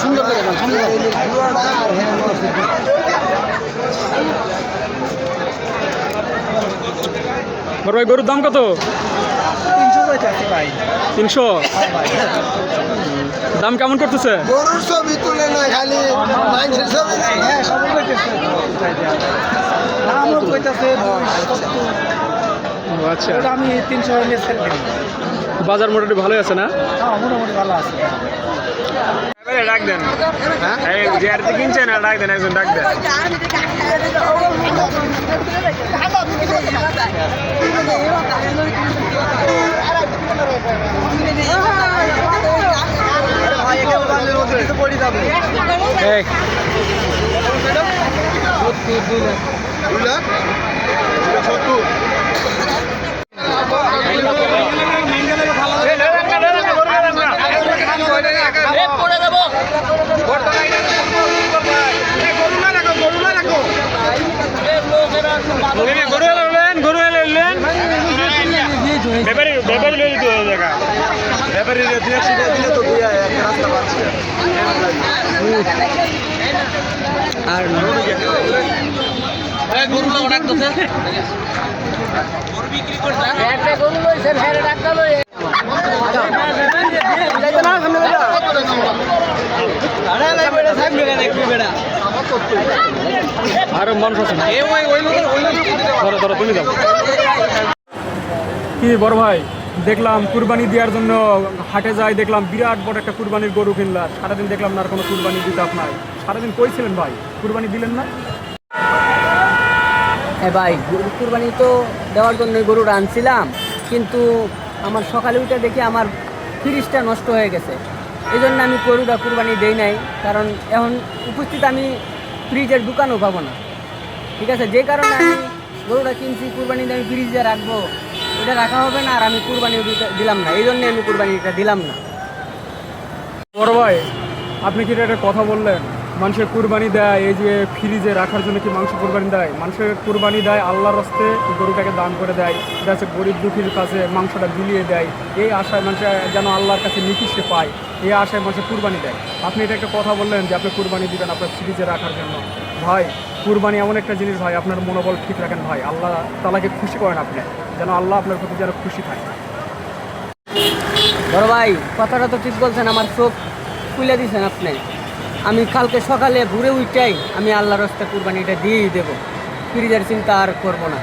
সুন্দর করে বড় ভাই গরুর দাম কত? 300। দাম কেমন করতেছে? গরুর ছবি তুলে না খালি মানুষের ছবি। হ্যাঁ সবই কইতেছে। দামও কইতাছে 270। আচ্ছা, আমি 300 এর সেল দিই। বাজার মোটামুটি ভালোই আছে না? হ্যাঁ মোটামুটি ভালো আছে। ডাক দেন। হ্যাঁ যে আর কি কিনছেন না, ডাক দেন, একজন ডাক দেন। আর গরু ডাকতেছে গরু বিক্রি করছে একটা গরু লইছে ফেরে ডাকতে লই যাইতো না সামনে বেটা আরে লাই বেটা সাইড মেরে দেখবি বেটা আর মানুষ আছে না। ধরো ধরো তুমি যাও। কি বড় ভাই, দেখলাম কুরবানি দেওয়ার জন্য হাটে যাই, দেখলাম বিরাট বড় একটা কুরবানির গরু কিনলাম। সারাদিন দেখলাম না আর কোনো কুরবানি দিতে আপনার। সারাদিন কই ছিলেন ভাই, কুরবানি দিলেন না? হ্যাঁ ভাই, কুরবানি তো দেওয়ার জন্য গরুটা আনছিলাম, কিন্তু আমার সকালে উঠে দেখি আমার ফ্রিজটা নষ্ট হয়ে গেছে। এই জন্য আমি গরুটা কুরবানি দেই নাই, কারণ এখন উপস্থিত আমি ফ্রিজের দোকানও পাবো না। ঠিক আছে, যে কারণে আমি গরুটা কিনছি, কুরবানিতে আমি ফ্রিজে রাখবো, ওটা রাখা হবে না, আর আমি কুরবানি দিলাম না। এই জন্যে আমি কুরবানিটা দিলাম না। বড় ভাই, আপনি কি একটা কথা বললেন, মানুষের কুরবানি দেয় এই যে ফ্রিজে রাখার জন্য কি মাংস কুরবানি দেয়? মানুষের কুরবানি দেয় আল্লাহর রাস্তে, গরুটাকে দান করে দেয়, যাচ্ছে গরিব দুঃখীর কাছে মাংসটা বিলিয়ে দেয়, এই আশায় মানুষ যেন আল্লাহর কাছে নিকৃষ্টে পায়, এই আশায় মানুষের কুরবানি দেয়। আপনি এটা একটা কথা বললেন যে আপনি কুরবানি দিবেন আপনার ফ্রিজে রাখার জন্য। ভাই, কুরবানি এমন একটা জিনিস ভাই, আপনার মনোবল ঠিক রাখেন ভাই, আল্লাহ তাআলাকে খুশি করেন আপনি, যেন আল্লাহ আপনার প্রতি যেন খুশি থাকে। বড় ভাই, কথাটা তো ঠিক বলছেন, আমার চোখ খুলে দিয়েছেন আপনি। আমি কালকে সকালে ভোরে উঠাই আমি আল্লাহর রাস্তায় কুরবানিটা দিয়েই দেবো, ফ্রিজের চিন্তা আর করবো না।